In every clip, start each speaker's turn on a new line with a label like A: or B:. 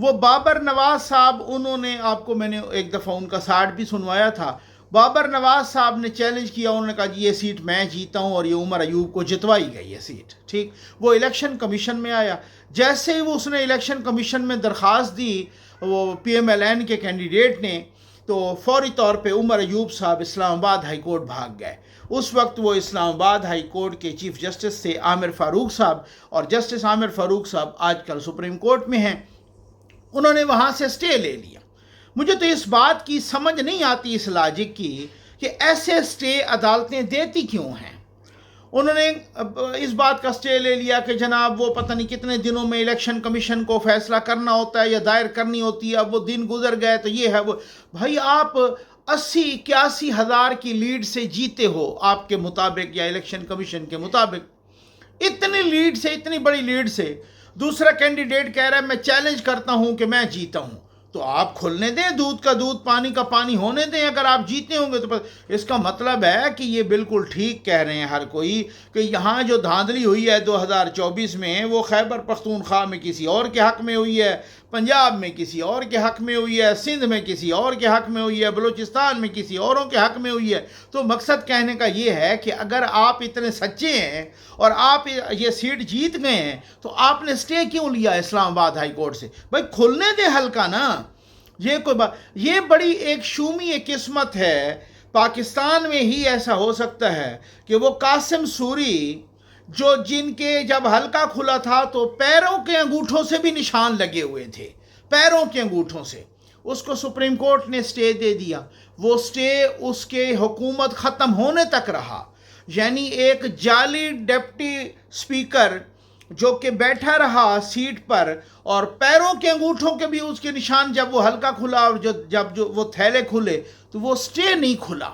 A: وہ بابر نواز صاحب، انہوں نے آپ کو میں نے ایک دفعہ ان کا ساٹھ بھی سنوایا تھا، بابر نواز صاحب نے چیلنج کیا، انہوں نے کہا جی یہ سیٹ میں جیتا ہوں اور یہ عمر ایوب کو جتوائی گئی ہے سیٹ، ٹھیک۔ وہ الیکشن کمیشن میں آیا، جیسے ہی وہ اس نے الیکشن کمیشن میں درخواست دی وہ پی ایم ایل این کے کینڈیڈیٹ نے، تو فوری طور پہ عمر ایوب صاحب اسلام آباد ہائی کورٹ بھاگ گئے۔ اس وقت وہ اسلام آباد ہائی کورٹ کے چیف جسٹس تھے عامر فاروق صاحب، اور جسٹس عامر فاروق صاحب آج کل سپریم کورٹ میں ہیں۔ انہوں نے وہاں سے سٹے لے لیا۔ مجھے تو اس بات کی سمجھ نہیں آتی، اس لاجک کی، کہ ایسے سٹے عدالتیں دیتی کیوں ہیں۔ انہوں نے اس بات کا سٹے لے لیا کہ جناب وہ پتہ نہیں کتنے دنوں میں الیکشن کمیشن کو فیصلہ کرنا ہوتا ہے یا دائر کرنی ہوتی ہے، اب وہ دن گزر گئے تو یہ ہے وہ۔ بھائی آپ 80-81 ہزار کی لیڈ سے جیتے ہو آپ کے مطابق یا الیکشن کمیشن کے مطابق، اتنی لیڈ سے، اتنی بڑی لیڈ سے دوسرا کینڈیڈیٹ کہہ رہا ہے میں چیلنج کرتا ہوں کہ میں جیتا ہوں، تو آپ کھلنے دیں، دودھ کا دودھ پانی کا پانی ہونے دیں۔ اگر آپ جیتے ہوں گے تو اس کا مطلب ہے کہ یہ بالکل ٹھیک کہہ رہے ہیں ہر کوئی کہ یہاں جو دھاندلی ہوئی ہے 2024 میں، وہ خیبر پختونخوا میں کسی اور کے حق میں ہوئی ہے، پنجاب میں کسی اور کے حق میں ہوئی ہے، سندھ میں کسی اور کے حق میں ہوئی ہے، بلوچستان میں کسی اوروں کے حق میں ہوئی ہے۔ تو مقصد کہنے کا یہ ہے کہ اگر آپ اتنے سچے ہیں اور آپ یہ سیٹ جیت گئے ہیں تو آپ نے سٹے کیوں لیا اسلام آباد ہائی کورٹ سے؟ بھائی کھلنے دے حلقہ نا۔ یہ کوئی بات، یہ بڑی ایک شومی قسمت ہے۔ پاکستان میں ہی ایسا ہو سکتا ہے کہ وہ قاسم سوری جو جن کے جب حلقہ کھلا تھا تو پیروں کے انگوٹھوں سے بھی نشان لگے ہوئے تھے، پیروں کے انگوٹھوں سے، اس کو سپریم کورٹ نے سٹے دے دیا۔ وہ سٹے اس کے حکومت ختم ہونے تک رہا، یعنی ایک جعلی ڈپٹی سپیکر جو کہ بیٹھا رہا سیٹ پر، اور پیروں کے انگوٹھوں کے بھی اس کے نشان، جب وہ حلقہ کھلا اور جب وہ تھیلے کھلے تو وہ سٹے نہیں کھلا۔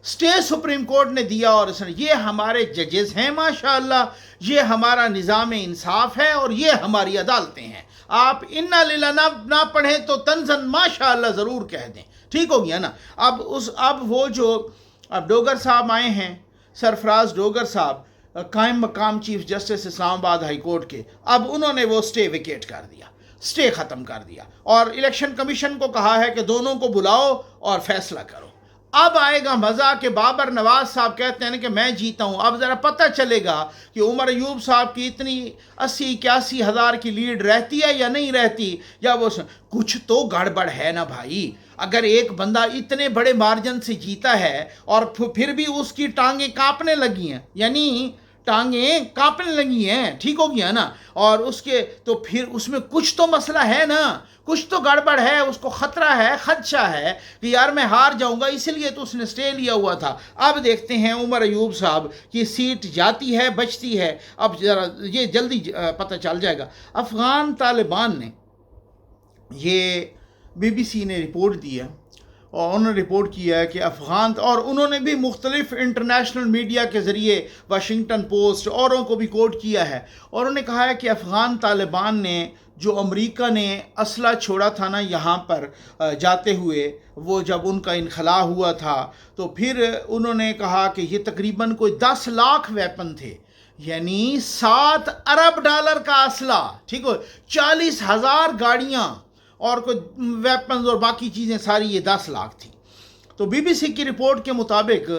A: سٹے سپریم کورٹ نے دیا، اور اس نے، یہ ہمارے ججز ہیں ماشاءاللہ، یہ ہمارا نظام انصاف ہے اور یہ ہماری عدالتیں ہیں۔ آپ انا للہ نہ پڑھیں تو تنزن ماشاءاللہ ضرور کہہ دیں، ٹھیک ہو گیا نا۔ اب وہ جو اب ڈوگر صاحب آئے ہیں، سرفراز ڈوگر صاحب، قائم مقام چیف جسٹس اسلام آباد ہائی کورٹ کے، اب انہوں نے وہ سٹے ویکیٹ کر دیا، سٹے ختم کر دیا، اور الیکشن کمیشن کو کہا ہے کہ دونوں کو بلاؤ اور فیصلہ کرو۔ اب آئے گا مزہ کہ بابر نواز صاحب کہتے ہیں کہ میں جیتا ہوں۔ اب ذرا پتہ چلے گا کہ عمر ایوب صاحب کی اتنی 80-81 ہزار کی لیڈ رہتی ہے یا نہیں رہتی، یا وہ کچھ تو گڑبڑ ہے نا بھائی۔ اگر ایک بندہ اتنے بڑے مارجن سے جیتا ہے اور پھر بھی اس کی ٹانگیں کانپنے لگی ہیں، یعنی ٹانگیں کانپنے لگی ہیں، ٹھیک ہو گیا نا، اور اس کے تو پھر اس میں کچھ تو مسئلہ ہے نا، کچھ تو گڑبڑ ہے، اس کو خطرہ ہے، خدشہ ہے کہ یار میں ہار جاؤں گا، اسی لیے تو اس نے سٹے لیا ہوا تھا۔ اب دیکھتے ہیں عمر ایوب صاحب کی سیٹ جاتی ہے بچتی ہے، اب ذرا یہ جلدی پتہ چل جائے گا۔ افغان طالبان نے، یہ بی بی سی نے رپورٹ دی ہے، اور انہوں نے رپورٹ کیا ہے کہ افغان، اور انہوں نے بھی مختلف انٹرنیشنل میڈیا کے ذریعے واشنگٹن پوسٹ اوروں کو بھی کوٹ کیا ہے، اور انہوں نے کہا ہے کہ افغان طالبان نے، جو امریکہ نے اسلحہ چھوڑا تھا نا یہاں پر جاتے ہوئے، وہ جب ان کا انخلاء ہوا تھا تو پھر انہوں نے کہا کہ یہ تقریباً کوئی 10 لاکھ ویپن تھے، یعنی 7 ارب ڈالر کا اسلحہ، ٹھیک ہو، 40,000 گاڑیاں اور کوئی ویپنز اور باقی چیزیں ساری، یہ 10 لاکھ تھی۔ تو بی بی سی کی رپورٹ کے مطابق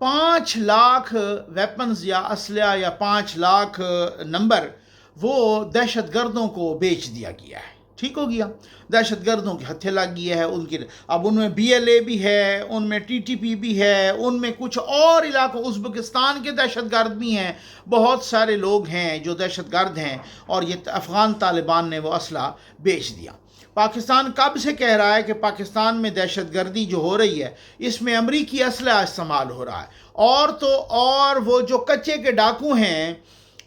A: 5 لاکھ ویپنز یا اسلحہ یا 5 لاکھ نمبر وہ دہشت گردوں کو بیچ دیا گیا ہے، ٹھیک ہو گیا، دہشت گردوں کے ہتھے لگ گیا ہے ان کی۔ اب ان میں بی ایل اے بھی ہے، ان میں ٹی ٹی پی بھی ہے، ان میں کچھ اور علاقوں، ازبکستان کے دہشت گرد بھی ہیں، بہت سارے لوگ ہیں جو دہشت گرد ہیں، اور یہ افغان طالبان نے وہ اسلحہ بیچ دیا۔ پاکستان کب سے کہہ رہا ہے کہ پاکستان میں دہشت گردی جو ہو رہی ہے اس میں امریکی اسلحہ استعمال ہو رہا ہے، اور تو اور وہ جو کچے کے ڈاکو ہیں،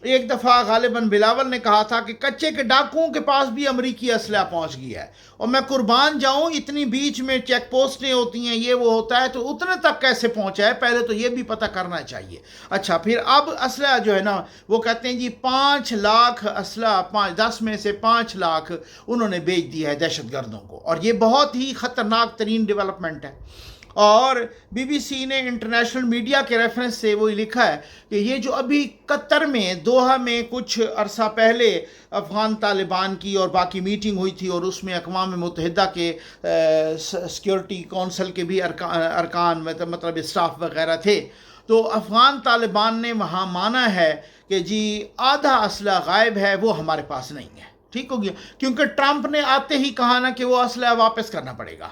A: ایک دفعہ غالباً بلاول نے کہا تھا کہ کچے کے ڈاکوؤں کے پاس بھی امریکی اسلحہ پہنچ گیا ہے، اور میں قربان جاؤں، اتنی بیچ میں چیک پوسٹیں ہوتی ہیں، یہ وہ ہوتا ہے، تو اتنے تک کیسے پہنچا ہے، پہلے تو یہ بھی پتہ کرنا چاہیے۔ اچھا، پھر اب اسلحہ جو ہے نا، وہ کہتے ہیں جی 5 لاکھ اسلحہ، 10 میں سے 5 لاکھ انہوں نے بیچ دیا ہے دہشت گردوں کو، اور یہ بہت ہی خطرناک ترین ڈیولپمنٹ ہے۔ اور BBC نے انٹرنیشنل میڈیا کے ریفرنس سے وہ لکھا ہے کہ یہ جو ابھی قطر میں دوحہ میں کچھ عرصہ پہلے افغان طالبان کی اور باقی میٹنگ ہوئی تھی اور اس میں اقوام متحدہ کے سیکیورٹی کونسل کے بھی ارکان مطلب اسٹاف وغیرہ تھے، تو افغان طالبان نے وہاں مانا ہے کہ جی آدھا اسلحہ غائب ہے، وہ ہمارے پاس نہیں ہے، ٹھیک ہو گیا، کیونکہ ٹرمپ نے آتے ہی کہا نا کہ وہ اسلحہ واپس کرنا پڑے گا،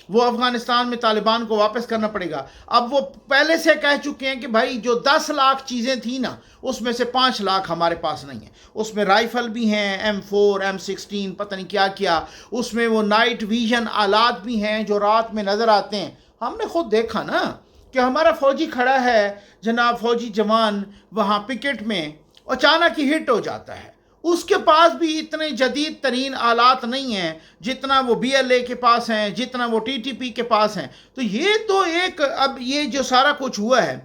A: وہ افغانستان میں طالبان کو واپس کرنا پڑے گا۔ اب وہ پہلے سے کہہ چکے ہیں کہ بھائی جو 10 لاکھ چیزیں تھیں نا اس میں سے 5 لاکھ ہمارے پاس نہیں ہیں، اس میں رائفل بھی ہیں، M4 M16 پتہ نہیں کیا کیا، اس میں وہ نائٹ ویژن آلات بھی ہیں جو رات میں نظر آتے ہیں۔ ہم نے خود دیکھا نا کہ ہمارا فوجی کھڑا ہے جناب، فوجی جوان وہاں پکٹ میں، اچانک ہی ہٹ ہو جاتا ہے، اس کے پاس بھی اتنے جدید ترین آلات نہیں ہیں جتنا وہ BLA کے پاس ہیں، جتنا وہ TTP کے پاس ہیں۔ تو یہ تو ایک، اب یہ جو سارا کچھ ہوا ہے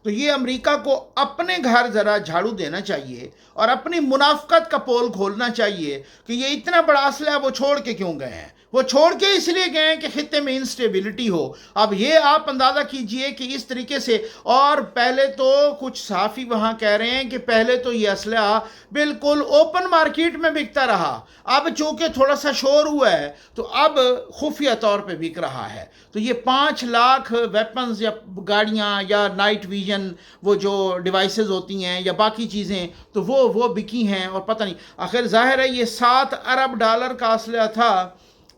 A: تو یہ امریکہ کو اپنے گھر ذرا جھاڑو دینا چاہیے اور اپنی منافقت کا پول کھولنا چاہیے کہ یہ اتنا بڑا اسلحہ وہ چھوڑ کے کیوں گئے ہیں۔ وہ چھوڑ کے اس لیے گئے ہیں کہ خطے میں انسٹیبلٹی ہو۔ اب یہ آپ اندازہ کیجئے کہ اس طریقے سے، اور پہلے تو کچھ صحافی وہاں کہہ رہے ہیں کہ پہلے تو یہ اسلحہ بالکل اوپن مارکیٹ میں بکتا رہا، اب چونکہ تھوڑا سا شور ہوا ہے تو اب خفیہ طور پہ بک رہا ہے۔ تو یہ 5 لاکھ ویپنز یا گاڑیاں یا نائٹ ویژن وہ جو ڈیوائسز ہوتی ہیں یا باقی چیزیں تو وہ بکی ہیں، اور پتہ نہیں، آخر ظاہر ہے یہ $7 ارب کا اسلحہ تھا،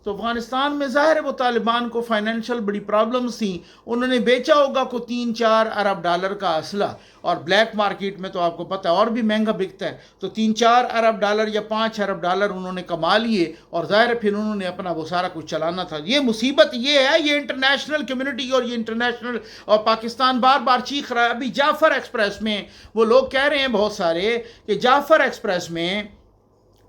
A: تو افغانستان میں ظاہر ہے وہ طالبان کو فائنینشل بڑی پرابلمز تھیں، انہوں نے بیچا ہوگا کو $3-4 ارب کا اسلحہ، اور بلیک مارکیٹ میں تو آپ کو پتہ ہے اور بھی مہنگا بکتا ہے، تو $3-4 ارب یا $5 ارب انہوں نے کما لیے، اور ظاہر ہے پھر انہوں نے اپنا وہ سارا کچھ چلانا تھا۔ یہ مصیبت یہ ہے، یہ انٹرنیشنل کمیونٹی اور یہ انٹرنیشنل، اور پاکستان بار بار چیخ رہا ہے۔ ابھی جعفر ایکسپریس میں وہ لوگ کہہ رہے ہیں بہت سارے کہ جعفر ایکسپریس میں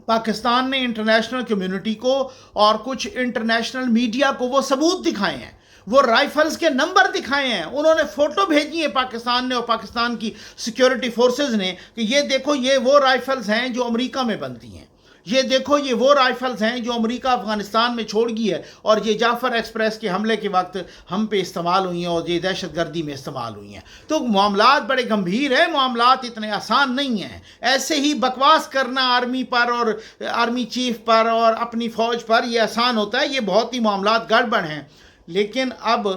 A: پاکستان نے انٹرنیشنل کمیونٹی کو اور کچھ انٹرنیشنل میڈیا کو وہ ثبوت دکھائے ہیں، وہ رائفلز کے نمبر دکھائے ہیں، انہوں نے فوٹو بھیجی ہے پاکستان نے اور پاکستان کی سیکیورٹی فورسز نے کہ یہ دیکھو یہ وہ رائفلز ہیں جو امریکہ میں بنتی ہیں، یہ دیکھو یہ وہ رائفلز ہیں جو امریکہ افغانستان میں چھوڑ گئی ہے، اور یہ جعفر ایکسپریس کے حملے کے وقت ہم پہ استعمال ہوئی ہیں اور یہ دہشت گردی میں استعمال ہوئی ہیں۔ تو معاملات بڑے گمبھیر ہیں، معاملات اتنے آسان نہیں ہیں۔ ایسے ہی بکواس کرنا آرمی پر اور آرمی چیف پر اور اپنی فوج پر یہ آسان ہوتا ہے، یہ بہت ہی معاملات گڑبڑ ہیں۔ لیکن اب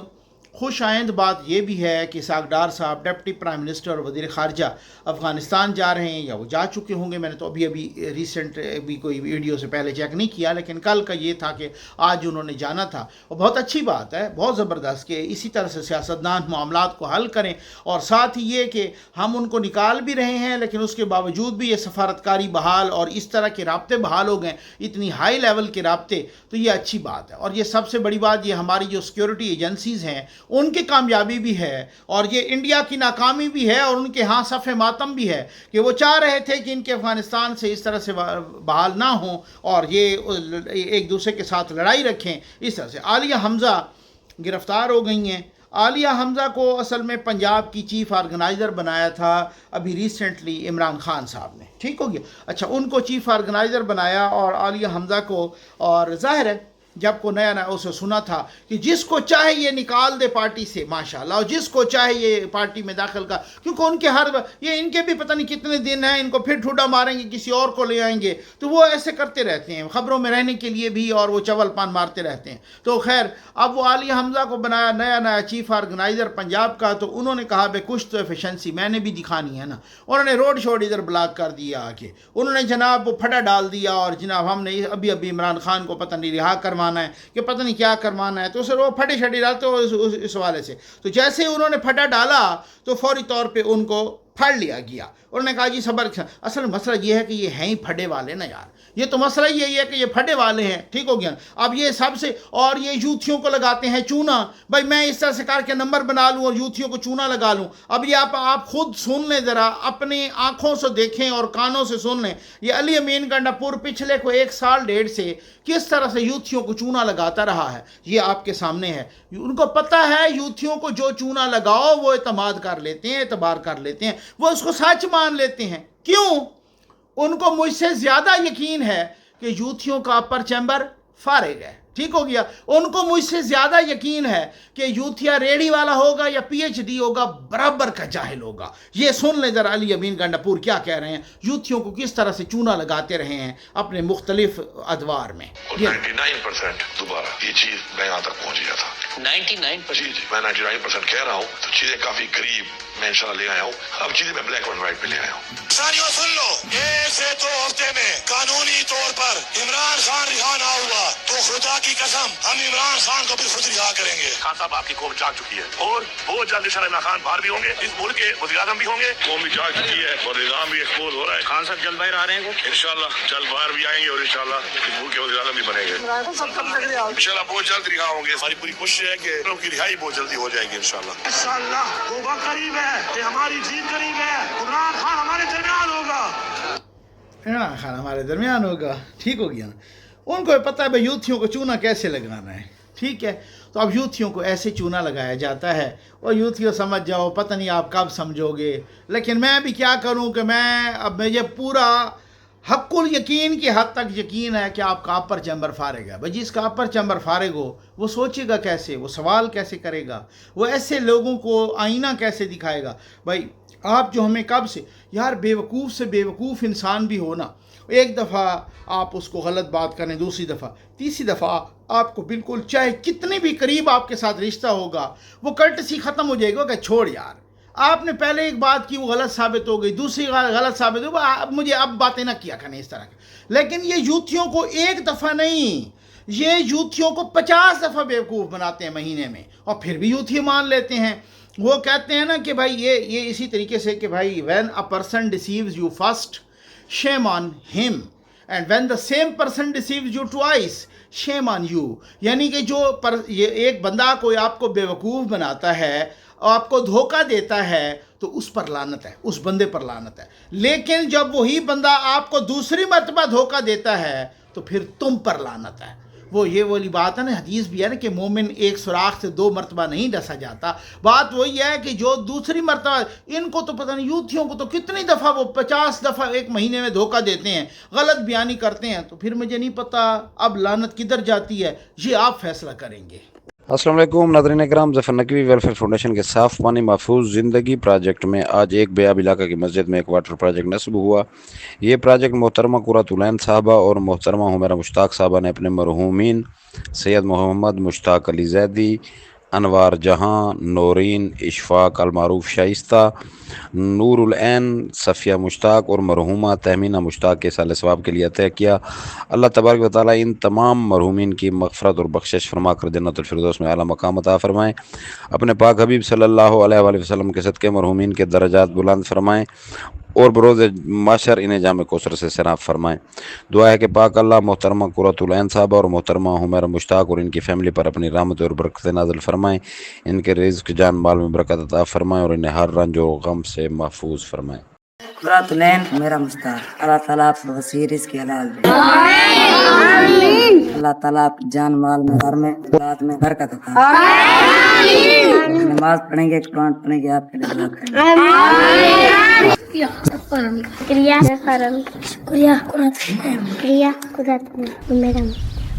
A: خوش آئند بات یہ بھی ہے کہ اسحاق ڈار صاحب ڈپٹی پرائم منسٹر اور وزیر خارجہ افغانستان جا رہے ہیں، یا وہ جا چکے ہوں گے، میں نے تو ابھی ریسنٹ بھی کوئی ویڈیو سے پہلے چیک نہیں کیا، لیکن کل کا یہ تھا کہ آج انہوں نے جانا تھا، اور بہت اچھی بات ہے، بہت زبردست کہ اسی طرح سے سیاستدان معاملات کو حل کریں، اور ساتھ ہی یہ کہ ہم ان کو نکال بھی رہے ہیں لیکن اس کے باوجود بھی یہ سفارتکاری بحال اور اس طرح کے رابطے بحال ہو گئے، اتنی ہائی لیول کے رابطے، تو یہ اچھی بات ہے۔ اور یہ سب سے بڑی بات، یہ ہماری جو سیکیورٹی ایجنسیز ہیں ان کی کامیابی بھی ہے، اور یہ انڈیا کی ناکامی بھی ہے، اور ان کے ہاں صف ماتم بھی ہے کہ وہ چاہ رہے تھے کہ ان کے افغانستان سے اس طرح سے بحال نہ ہوں اور یہ ایک دوسرے کے ساتھ لڑائی رکھیں اس طرح سے۔ عالیہ حمزہ گرفتار ہو گئی ہیں۔ عالیہ حمزہ کو اصل میں پنجاب کی چیف آرگنائزر بنایا تھا ابھی ریسنٹلی عمران خان صاحب نے، ٹھیک ہو گیا، اچھا ان کو چیف آرگنائزر بنایا اور عالیہ حمزہ کو، اور ظاہر ہے جب کو نیا اسے سنا تھا کہ جس کو چاہے یہ نکال دے پارٹی سے ماشاءاللہ، اور جس کو چاہے یہ پارٹی میں داخل کا، کیونکہ ان کے یہ ان کے بھی پتہ نہیں کتنے دن ہیں، ان کو پھر ٹھوڈا ماریں گے، کسی اور کو لے آئیں گے، تو وہ ایسے کرتے رہتے ہیں خبروں میں رہنے کے لیے بھی، اور وہ چول پان مارتے رہتے ہیں۔ تو خیر اب وہ عالیہ حمزہ کو بنایا نیا چیف آرگنائزر پنجاب کا، تو انہوں نے کہا بے کچھ تو ایفیشنسی میں نے بھی دکھانی ہے نا، انہوں نے روڈ شوڈ ادھر بلاک کر دیا آ کے، انہوں نے جناب وہ پھٹا ڈال دیا، اور جناب ہم نے ابھی عمران خان کو پتہ نہیں رہا کروانا ہے کہ پتہ نہیں کیا کروانا ہے، تو اسے وہ پھٹے شٹی ڈالتے ہو اس حوالے سے۔ تو جیسے ہی انہوں نے پھٹا ڈالا تو فوری طور پہ ان کو پھاڑ لیا گیا، انہوں نے کہا جی صبر۔ اصل مسئلہ یہ ہے کہ یہ ہیں ہی پھڈے والے نا یار، یہ تو مسئلہ یہی ہے کہ یہ پھڈے والے ہیں، ٹھیک ہو گیا۔ اب یہ سب سے، اور یہ یوتھیوں کو لگاتے ہیں چونا، بھائی میں اس طرح سے کر کے نمبر بنا لوں اور یوتھیوں کو چونا لگا لوں۔ اب یہ آپ خود سن لیں، ذرا اپنی آنکھوں سے دیکھیں اور کانوں سے سن لیں، یہ علی امین گنڈا پور پچھلے کو 1 سال 1.5 سے کس طرح سے یوتھیوں کو چونا لگاتا رہا ہے، یہ آپ کے سامنے ہے۔ ان کو پتہ ہے یوتھیوں کو جو چونا لگاؤ وہ اعتماد کر لیتے ہیں، اعتبار کر لیتے ہیں، وہ اس کو سچ مان لیتے ہیں۔ کیوں؟ ان کو مجھ سے زیادہ یقین ہے کہ یوتھیوں کا اپر چیمبر فارغ ہے، ٹھیک ہو گیا. ان کو مجھ سے زیادہ یقین ہے کہ یوتھیا ریڑھی والا ہوگا یا پی ایچ ڈی ہوگا برابر کا جاہل ہوگا. یہ سن لیں ذرا علی امین گنڈاپور کیا کہہ رہے ہیں, یوتھیوں کو کس طرح سے چونا لگاتے رہے ہیں اپنے مختلف ادوار میں.
B: 99% دوبارہ یہ چیز میں یہاں تک پہنچ گیا تھا. 99%؟ جی میں 99% کہہ رہا ہوں. تو چیزیں کافی قریب میں انشاءاللہ لے آیا ہوں. اب چیزیں میں بلیک اینڈ وائٹ پہ لے آیا ہوں. سانیوں سن لو, 1 سے 2 ہفتے میں قانونی طور پر عمران خان رہا نہ ہوا تو خدا کی قسم ہم عمران خان کو بھی خود رہا کریں گے. خان صاحب آپ کی قوم جاگ چکی ہے اور بہت جلد انشاءاللہ عمران خان باہر بھی ہوں گے, اس ملک کے وزیر اعظم بھی ہوں گے. قوم بھی جاگ چکی ہے اور نظام بھی ایکسپوز ہو رہا ہے. خان صاحب جلد باہر آ رہے ہیں, انشاءاللہ جلد باہر بھی آئیں گے اور انشاءاللہ اس ملک کے وزیر اعظم بھی بنیں گے. انشاءاللہ بہت جلد رہا ہوں گے. ہماری پوری کوشش ہے کہ ان کی رہائی بہت جلدی ہو جائے گی انشاءاللہ. انشاءاللہ وہ وقت قریب ہے کہ ہماری جیت قریب ہے. عمران خان ہمارے درمیان ہوگا.
A: عمران خان ہمارے درمیان ہوگا. ٹھیک ہو گیا. ان کو پتہ ہے بھائی یوتھیوں کو چونا کیسے لگانا ہے. ٹھیک ہے, تو اب یوتھیوں کو ایسے چونا لگایا جاتا ہے اور یوتھیوں سمجھ جاؤ, پتہ نہیں آپ کب سمجھو گے. لیکن میں بھی کیا کروں کہ اب مجھے پورا حق الیقین کی حد تک یقین ہے کہ آپ کا اپر چیمبر فارغ ہے. بھائی جس کا اپر چیمبر فارغ ہو وہ سوچے گا کیسے, وہ سوال کیسے کرے گا, وہ ایسے لوگوں کو آئینہ کیسے دکھائے گا. بھائی آپ جو ہمیں کب سے یار بیوقوف سے بیوقوف انسان بھی ہونا, ایک دفعہ آپ اس کو غلط بات کریں, دوسری دفعہ تیسری دفعہ آپ کو بالکل چاہے کتنی بھی قریب آپ کے ساتھ رشتہ ہوگا وہ کرٹسی ختم ہو جائے گا کہ چھوڑ یار, آپ نے پہلے ایک بات کی وہ غلط ثابت ہو گئی, دوسری غلط ثابت ہو گئی, مجھے اب باتیں نہ کیا کریں اس طرح کی. لیکن یہ یوتھیوں کو ایک دفعہ نہیں, یہ یوتھیوں کو 50 دفعہ بیوقوف بناتے ہیں مہینے میں, اور پھر بھی یوتھی مان لیتے ہیں. وہ کہتے ہیں نا کہ بھائی یہ اسی طریقے سے کہ بھائی when a person deceives you first shame on him and when the same person deceives you twice shame on you. یعنی کہ یہ ایک بندہ کوئی آپ کو بیوقوف بناتا ہے اور آپ کو دھوکہ دیتا ہے تو اس پر لعنت ہے, اس بندے پر لعنت ہے. لیکن جب وہی بندہ آپ کو دوسری مرتبہ دھوکہ دیتا ہے تو پھر تم پر لعنت ہے. وہ یہ والی بات ہے نا, حدیث بھی ہے نا کہ مومن ایک سوراخ سے 2 مرتبہ نہیں ڈسا جاتا. بات وہی ہے کہ جو دوسری مرتبہ, ان کو تو پتہ نہیں یوتھیوں کو تو کتنی دفعہ وہ 50 دفعہ ایک مہینے میں دھوکہ دیتے ہیں, غلط بیانی کرتے ہیں, تو پھر مجھے نہیں پتہ اب لعنت کدھر جاتی ہے, یہ آپ فیصلہ کریں گے.
C: السلام علیکم ناظرین اکرام, ظفر نقوی ویلفیئر فاؤنڈیشن کے صاف پانی محفوظ زندگی پروجیکٹ میں آج ایک بیاب علاقہ کی مسجد میں ایک واٹر پروجیکٹ نصب ہوا. یہ پروجیکٹ محترمہ قرۃ العین صاحبہ اور محترمہ حمیرہ مشتاق صاحبہ نے اپنے مرحومین سید محمد مشتاق علی زیدی, انوار جہاں, نورین اشفاق المعروف شائستہ, نور العین صفیہ مشتاق اور مرحومہ تہمینہ مشتاق کے سال ثواب کے لیے عطیہ کیا. اللہ تبارک و تعالیٰ ان تمام مرحومین کی مغفرت اور بخشش فرما کر جنت الفردوس میں اعلیٰ مقام عطا فرمائیں. اپنے پاک حبیب صلی اللہ علیہ وآلہ وسلم کے صدقے مرحومین کے درجات بلند فرمائیں اور بروز معاشر انہیں جامع کوثر سے سیراب فرمائیں. دعا ہے کہ پاک اللہ محترمہ قرۃ العین صاحبہ اور محترمہ حمیرہ مشتاق اور ان کی فیملی پر اپنی رحمت اور برکت نازل فرمائیں, ان کے رزق جان مال میں برکت عطا فرمائیں اور انہیں ہر رنج و غم سے محفوظ فرمائیں.
D: قرۃ العین حمیرہ مشتاق, اللہ تعالیٰ آپ کو وسیع رزق حلال دے. اللہ تعالیٰ آپ جان مال میں گھر میں اولاد میں برکت عطا. نماز پڑھیں گے, قرآن پڑھیں گے, آپ کے لیے دعا کریں گے.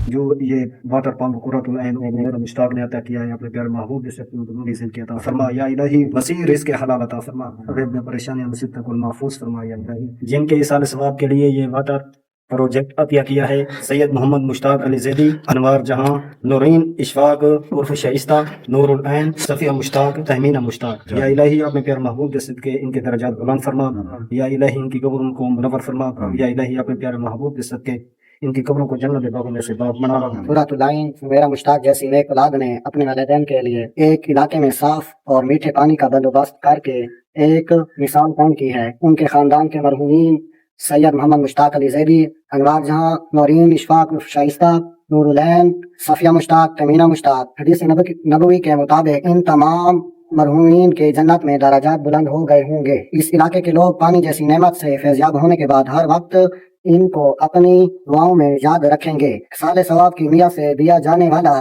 E: جو یہ واٹر پمپ قرۃ العین اور حمیرہ مشتاق نے عطا کیا ہے اپنے پیارے محبوب جس سے رزق عطا فرما. یا الہی وسیع رزق حلال عطا فرما, غیب میں پریشانیاں مصیبتوں کو محفوظ فرما. یا الہی جن کے ایصال ثواب کے لیے یہ واٹر پروجیکٹ عطیہ کیا ہے سید محمد مشتاق علی زیدی, انوار جہاں, نورین اشفاق عرف شائستہ, نور العین صفیہ مشتاق, تہمینہ مشتاق. یا الہی اپنے پیارے محبوب کے صدقے ان کے درجات بلند فرما. یا الہی ان کی قبروں کو منور فرما. یا الہی اپنے پیارے محبوب کے صدقے ان کی قبروں کو جنت باغوں میں سے باغ بنا.
F: قرۃ العین حمیرہ مشتاق جیسی نیک اولاد نے اپنے والدین کے لیے ایک علاقے میں صاف اور میٹھے پانی کا بندوبست کر کے ایک مثال قائم کی ہے. ان کے خاندان کے مرحومین سید محمد مشتاق علی زیدی, انوار جہاں, نورین اشفاق شائستہ, نور العین صفیہ مشتاق, تہمینہ مشتاق, حدیث نبوی کے مطابق ان تمام مرحومین کے جنت میں درجات بلند ہو گئے ہوں گے. اس علاقے کے لوگ پانی جیسی نعمت سے فیضیاب ہونے کے بعد ہر وقت ان کو اپنی دعاؤں میں یاد رکھیں گے. سال ثواب کی میہ سے دیا جانے والا